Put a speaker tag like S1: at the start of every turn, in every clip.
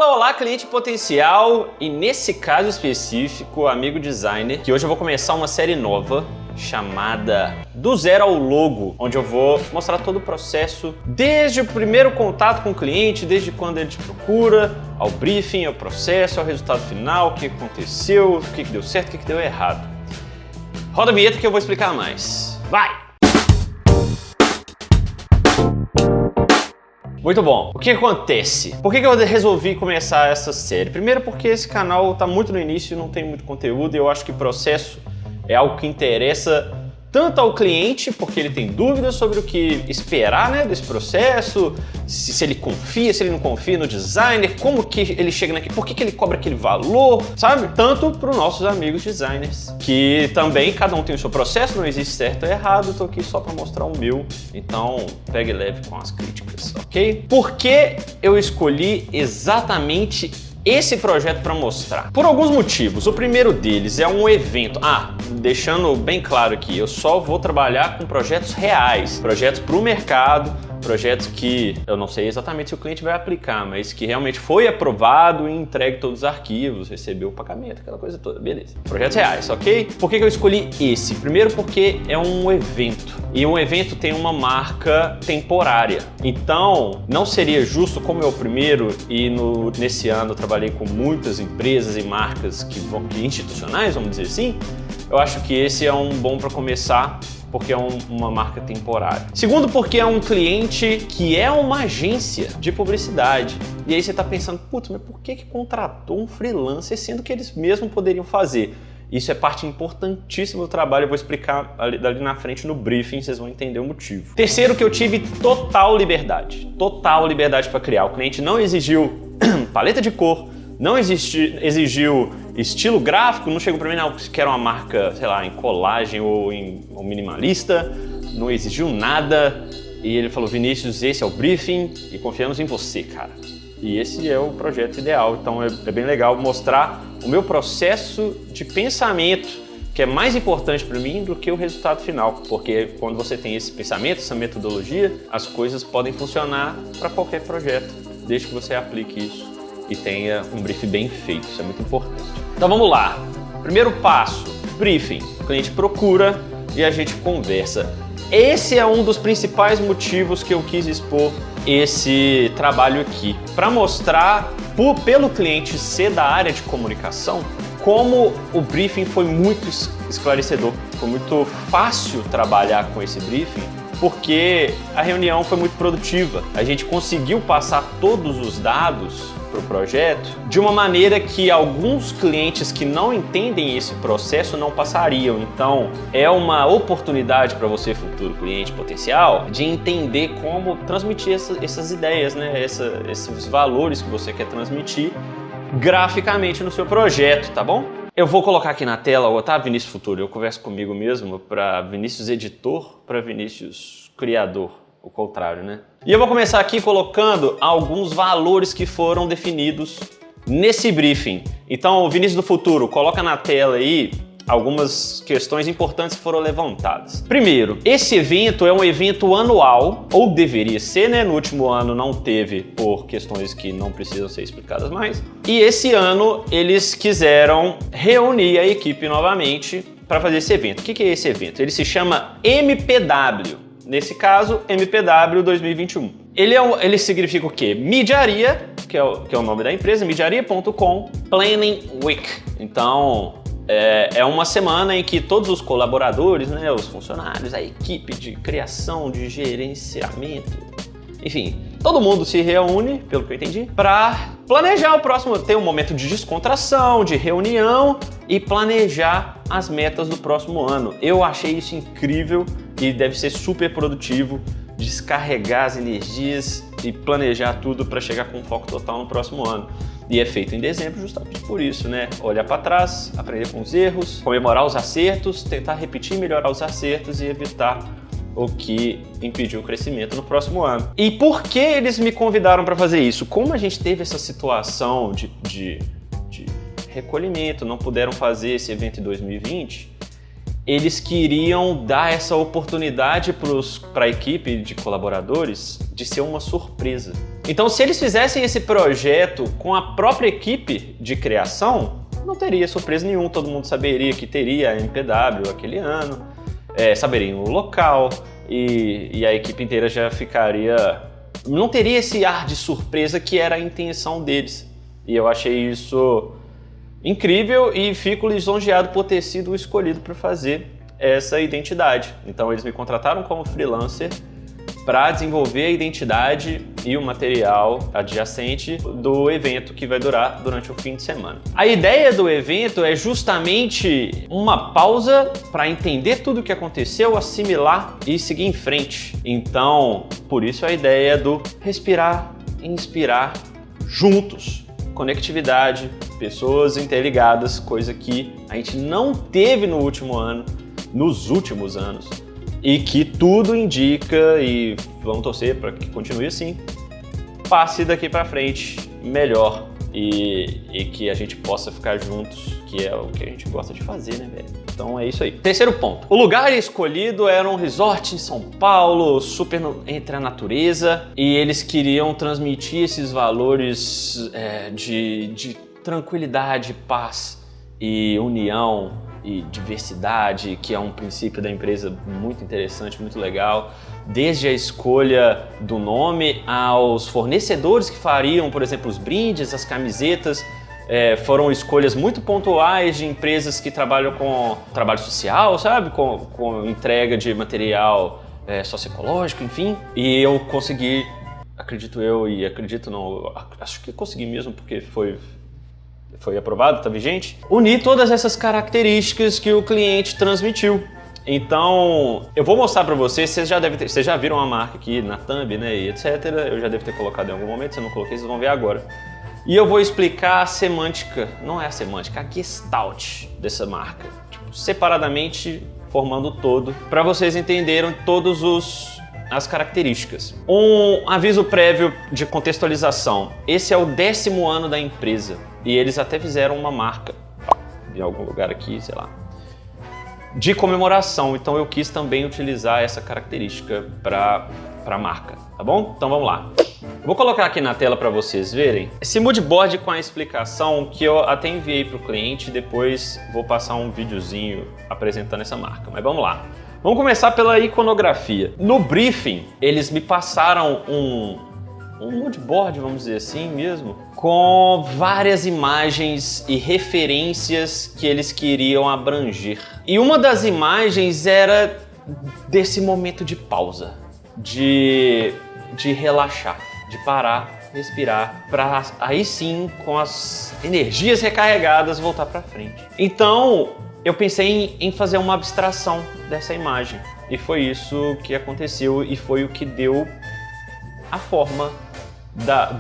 S1: Olá, olá, cliente potencial, e nesse caso específico, amigo designer, que hoje eu vou começar uma série nova chamada Do Zero ao Logo, onde eu vou mostrar todo o processo, desde o primeiro contato com o cliente, desde quando ele te procura, ao briefing, ao processo, ao resultado final, o que aconteceu, o que deu certo, o que deu errado. Roda a vinheta que eu vou explicar mais. Vai! Muito bom. O que acontece? Por que eu resolvi começar essa série? Primeiro porque esse canal está muito no início, não tem muito conteúdo e eu acho que processo é algo que interessa tanto ao cliente, porque ele tem dúvidas sobre o que esperar, né, desse processo, se ele confia, se ele não confia no designer, como que ele chega naquele, por que ele cobra aquele valor, sabe? Tanto para os nossos amigos designers, que também cada um tem o seu processo, não existe certo ou errado, estou aqui só para mostrar o meu, então pegue leve com as críticas, ok? Por que eu escolhi exatamente esse projeto para mostrar? Por alguns motivos. O primeiro deles é um evento. Deixando bem claro aqui, eu só vou trabalhar com projetos reais, projetos para o mercado, projetos que eu não sei exatamente se o cliente vai aplicar, mas que realmente foi aprovado e entregue todos os arquivos, recebeu o pagamento, aquela coisa toda, beleza. Projetos reais, ok? Por que eu escolhi esse? Primeiro porque é um evento, e um evento tem uma marca temporária. Então, não seria justo, como é o primeiro, e nesse ano eu trabalhei com muitas empresas e marcas que institucionais, vamos dizer assim, eu acho que esse é um bom para começar, porque é uma marca temporária. Segundo, porque é um cliente que é uma agência de publicidade. E aí você está pensando, putz, mas por que contratou um freelancer, sendo que eles mesmos poderiam fazer? Isso é parte importantíssima do trabalho, eu vou explicar dali na frente no briefing, vocês vão entender o motivo. Terceiro, que eu tive total liberdade para criar. O cliente não exigiu paleta de cor, não exigiu estilo gráfico, não chegou para mim, não, quero uma marca, sei lá, em colagem ou minimalista, não exigiu nada. E ele falou, Vinícius, esse é o briefing e confiamos em você, cara. E esse é o projeto ideal, então é bem legal mostrar o meu processo de pensamento, que é mais importante para mim do que o resultado final, porque quando você tem esse pensamento, essa metodologia, as coisas podem funcionar para qualquer projeto, desde que você aplique isso e tenha um briefing bem feito, isso é muito importante. Então vamos lá, primeiro passo, briefing, o cliente procura e a gente conversa. Esse é um dos principais motivos que eu quis expor esse trabalho aqui, para mostrar, pelo cliente ser da área de comunicação, como o briefing foi muito esclarecedor, foi muito fácil trabalhar com esse briefing, porque a reunião foi muito produtiva. A gente conseguiu passar todos os dados para o projeto de uma maneira que alguns clientes que não entendem esse processo não passariam. Então, é uma oportunidade para você, futuro cliente potencial, de entender como transmitir essas ideias, né? Esses valores que você quer transmitir graficamente no seu projeto, tá bom? Eu vou colocar aqui na tela, tá, Vinícius Futuro? Eu converso comigo mesmo, para Vinícius Editor, para Vinícius Criador, o contrário, né? E eu vou começar aqui colocando alguns valores que foram definidos nesse briefing. Então, Vinícius do Futuro, coloca na tela aí algumas questões importantes que foram levantadas. Primeiro, esse evento é um evento anual, ou deveria ser, né? No último ano não teve, por questões que não precisam ser explicadas mais. E esse ano eles quiseram reunir a equipe novamente para fazer esse evento. O que é esse evento? Ele se chama MPW. Nesse caso, MPW 2021. Ele significa o quê? Midiaria, que é o nome da empresa, midiaria.com, Planning Week. Então, é uma semana em que todos os colaboradores, né, os funcionários, a equipe de criação, de gerenciamento, enfim, todo mundo se reúne, pelo que eu entendi, para planejar o próximo, ter um momento de descontração, de reunião e planejar as metas do próximo ano. Eu achei isso incrível e deve ser super produtivo, descarregar as energias e planejar tudo para chegar com foco total no próximo ano. E é feito em dezembro justamente por isso, né? Olhar para trás, aprender com os erros, comemorar os acertos, tentar repetir e melhorar os acertos e evitar o que impediu o crescimento no próximo ano. E por que eles me convidaram para fazer isso? Como a gente teve essa situação de recolhimento, não puderam fazer esse evento em 2020, eles queriam dar essa oportunidade para a equipe de colaboradores de ser uma surpresa. Então, se eles fizessem esse projeto com a própria equipe de criação, não teria surpresa nenhuma, todo mundo saberia que teria a MPW aquele ano, saberiam o local e a equipe inteira já ficaria... Não teria esse ar de surpresa que era a intenção deles. E eu achei isso incrível e fico lisonjeado por ter sido escolhido para fazer essa identidade. Então eles me contrataram como freelancer para desenvolver a identidade e o material adjacente do evento que vai durar durante o fim de semana. A ideia do evento é justamente uma pausa para entender tudo o que aconteceu, assimilar e seguir em frente. Então, por isso a ideia do respirar, inspirar juntos. Conectividade, pessoas interligadas, coisa que a gente não teve no último ano, nos últimos anos. E que tudo indica, e vamos torcer para que continue assim, passe daqui para frente melhor e que a gente possa ficar juntos, que é o que a gente gosta de fazer, né, velho? Então é isso aí. Terceiro ponto. O lugar escolhido era um resort em São Paulo, super entre a natureza, e eles queriam transmitir esses valores de tranquilidade, paz e união e diversidade, que é um princípio da empresa muito interessante, muito legal, desde a escolha do nome aos fornecedores que fariam, por exemplo, os brindes, as camisetas, foram escolhas muito pontuais de empresas que trabalham com trabalho social, sabe? Com entrega de material socioecológico, enfim. E eu consegui, acredito eu, e acredito não, acho que consegui mesmo, porque foi aprovado, tá vigente, unir todas essas características que o cliente transmitiu. Então, eu vou mostrar para vocês, vocês já viram a marca aqui na thumb, né, e etc. Eu já devo ter colocado em algum momento, se eu não coloquei, vocês vão ver agora. E eu vou explicar a semântica, não é a semântica, a gestalt dessa marca, tipo, separadamente, formando o todo, para vocês entenderem todos as características. Um aviso prévio de contextualização. Esse é o 10º ano da empresa e eles até fizeram uma marca em algum lugar aqui, sei lá, de comemoração. Então eu quis também utilizar essa característica para a marca, tá bom? Então vamos lá. Vou colocar aqui na tela para vocês verem esse moodboard com a explicação que eu até enviei para o cliente, depois vou passar um videozinho apresentando essa marca, mas vamos lá. Vamos começar pela iconografia. No briefing, eles me passaram um moodboard, vamos dizer assim mesmo, com várias imagens e referências que eles queriam abranger. E uma das imagens era desse momento de pausa, de relaxar, de parar, respirar, para aí sim, com as energias recarregadas, voltar para frente. Então, eu pensei em fazer uma abstração dessa imagem e foi isso que aconteceu e foi o que deu a forma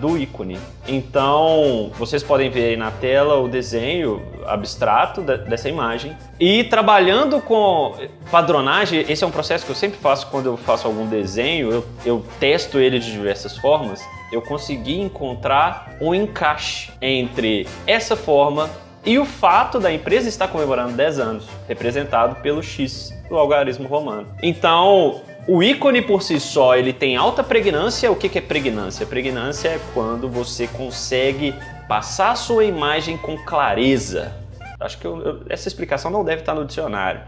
S1: do ícone. Então, vocês podem ver aí na tela o desenho abstrato dessa imagem e trabalhando com padronagem, esse é um processo que eu sempre faço quando eu faço algum desenho, eu testo ele de diversas formas, eu consegui encontrar um encaixe entre essa forma e o fato da empresa estar comemorando 10 anos, representado pelo X do algarismo romano. Então, o ícone por si só, ele tem alta pregnância. O que é pregnância? Pregnância é quando você consegue passar a sua imagem com clareza. Acho que essa explicação não deve estar no dicionário,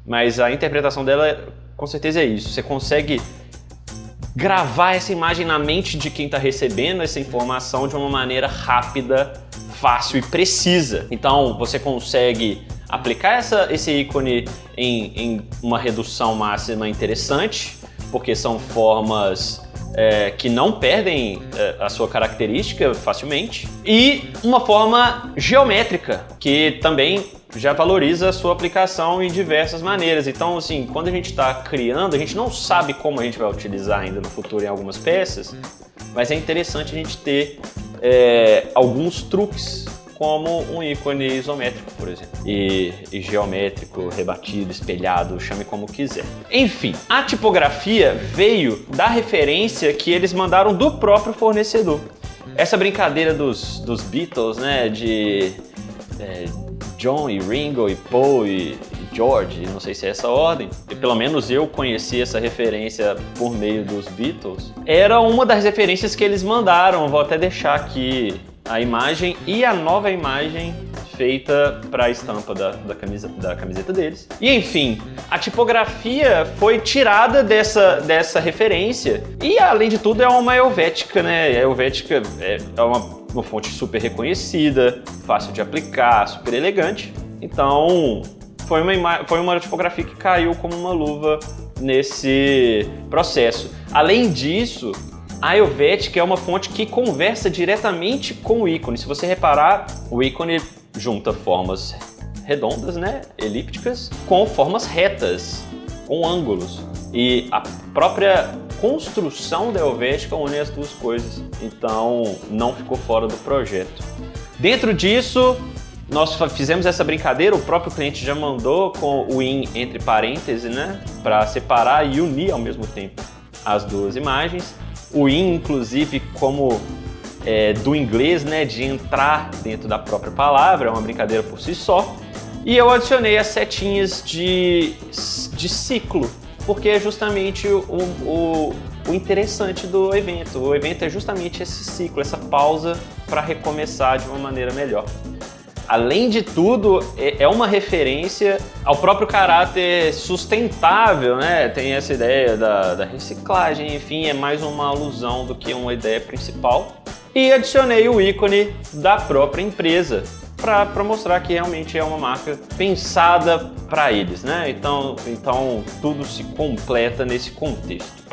S1: mas a interpretação dela com certeza é isso. Você consegue gravar essa imagem na mente de quem está recebendo essa informação de uma maneira rápida, fácil e precisa. Então você consegue aplicar esse ícone em uma redução máxima interessante, porque são formas que não perdem a sua característica facilmente, e uma forma geométrica, que também já valoriza a sua aplicação em diversas maneiras. Então, assim, quando a gente está criando, a gente não sabe como a gente vai utilizar ainda no futuro em algumas peças, mas é interessante a gente ter alguns truques, como um ícone isométrico, por exemplo, e geométrico, rebatido, espelhado, chame como quiser. Enfim, a tipografia veio da referência que eles mandaram do próprio fornecedor. Essa brincadeira dos Beatles, né, de John e Ringo e Paul e George, não sei se é essa ordem, e pelo menos eu conheci essa referência por meio dos Beatles, era uma das referências que eles mandaram. Vou até deixar aqui a imagem e a nova imagem feita para a estampa da camiseta deles. E enfim, a tipografia foi tirada dessa referência e, além de tudo, é uma helvética, né? A helvética é uma fonte super reconhecida, fácil de aplicar, super elegante. Então, foi uma tipografia que caiu como uma luva nesse processo. Além disso, a Helvética é uma fonte que conversa diretamente com o ícone. Se você reparar, o ícone junta formas redondas, né, elípticas, com formas retas, com ângulos. E a própria construção da Helvética une as duas coisas. Então, não ficou fora do projeto. Dentro disso, nós fizemos essa brincadeira, o próprio cliente já mandou com o in entre parênteses, né, para separar e unir ao mesmo tempo as duas imagens. O in, inclusive, como do inglês, né, de entrar dentro da própria palavra, é uma brincadeira por si só. E eu adicionei as setinhas de ciclo, porque é justamente o interessante do evento. O evento é justamente esse ciclo, essa pausa para recomeçar de uma maneira melhor. Além de tudo, é uma referência ao próprio caráter sustentável, né? Tem essa ideia da reciclagem, enfim, é mais uma alusão do que uma ideia principal. E adicionei o ícone da própria empresa para mostrar que realmente é uma marca pensada para eles, né? Então tudo se completa nesse contexto.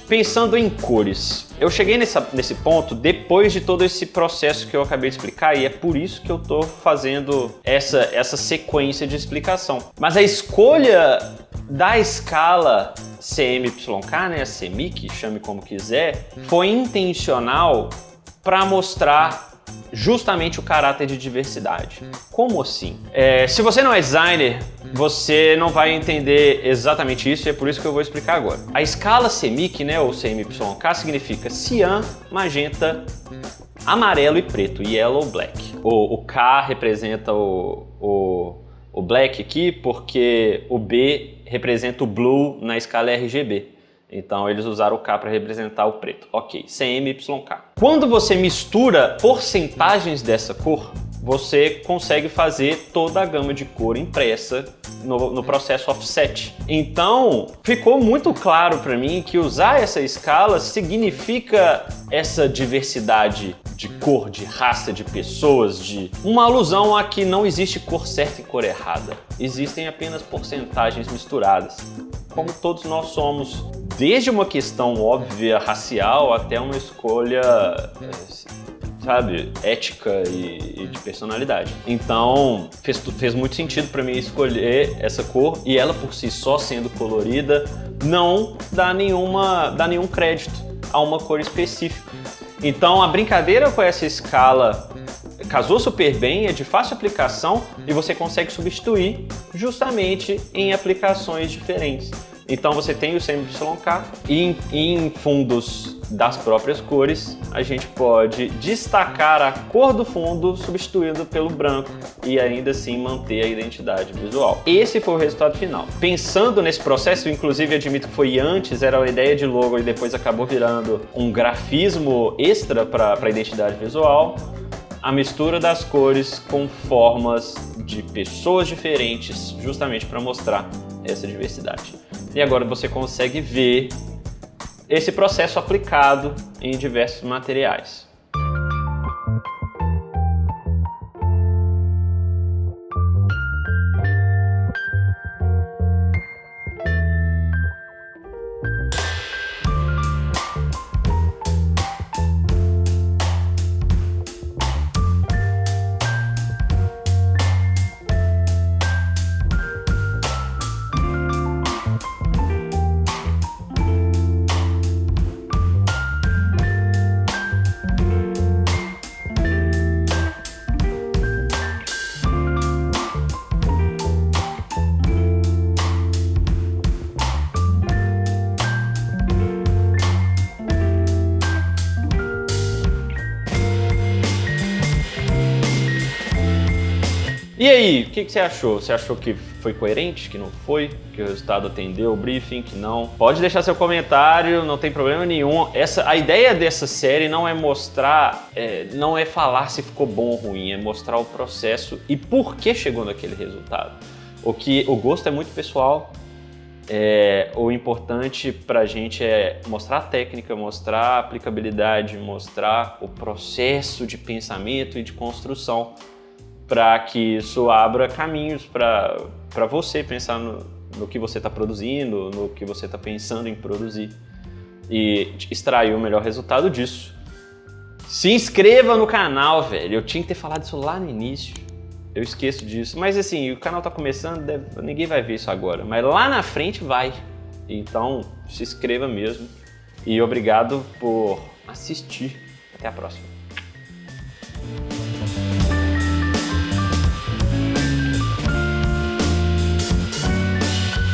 S1: Pensando em cores, eu cheguei nesse ponto depois de todo esse processo que eu acabei de explicar, e é por isso que eu estou fazendo essa sequência de explicação. Mas a escolha da escala CMYK, né, a CMYK, chame como quiser, foi intencional para mostrar justamente o caráter de diversidade. Como assim? Se você não é designer, você não vai entender exatamente isso, e é por isso que eu vou explicar agora. A escala CMYK, né, ou CMYK, significa cian, magenta, amarelo e preto, yellow, black. O K representa o black aqui, porque o B representa o blue na escala RGB. Então eles usaram o K para representar o preto. Ok, CMYK. Quando você mistura porcentagens dessa cor, você consegue fazer toda a gama de cor impressa no processo offset. Então ficou muito claro para mim que usar essa escala significa essa diversidade de cor, de raça, de pessoas, de uma alusão a que não existe cor certa e cor errada. Existem apenas porcentagens misturadas. Como todos nós somos, desde uma questão óbvia racial até uma escolha, sabe, ética e de personalidade. Então fez muito sentido para mim escolher essa cor, e ela por si só sendo colorida não dá nenhum crédito a uma cor específica. Então a brincadeira com essa escala casou super bem, é de fácil aplicação e você consegue substituir justamente em aplicações diferentes. Então você tem o CMYK e em fundos das próprias cores a gente pode destacar a cor do fundo substituindo pelo branco e ainda assim manter a identidade visual. Esse foi o resultado final. Pensando nesse processo, inclusive admito que foi antes, era a ideia de logo e depois acabou virando um grafismo extra para a identidade visual. A mistura das cores com formas de pessoas diferentes, justamente para mostrar essa diversidade. E agora você consegue ver esse processo aplicado em diversos materiais. E aí, o que você achou? Você achou que foi coerente, que não foi? Que o resultado atendeu o briefing, que não? Pode deixar seu comentário, não tem problema nenhum. A ideia dessa série não é mostrar, não é falar se ficou bom ou ruim, é mostrar o processo e por que chegou naquele resultado. O gosto é muito pessoal. O importante pra gente é mostrar a técnica, mostrar a aplicabilidade, mostrar o processo de pensamento e de construção, para que isso abra caminhos para você pensar no que você está produzindo, no que você está pensando em produzir e extrair o melhor resultado disso. Se inscreva no canal, velho. Eu tinha que ter falado isso lá no início. Eu esqueço disso. Mas assim, o canal tá começando, ninguém vai ver isso agora. Mas lá na frente vai. Então, se inscreva mesmo. E obrigado por assistir. Até a próxima.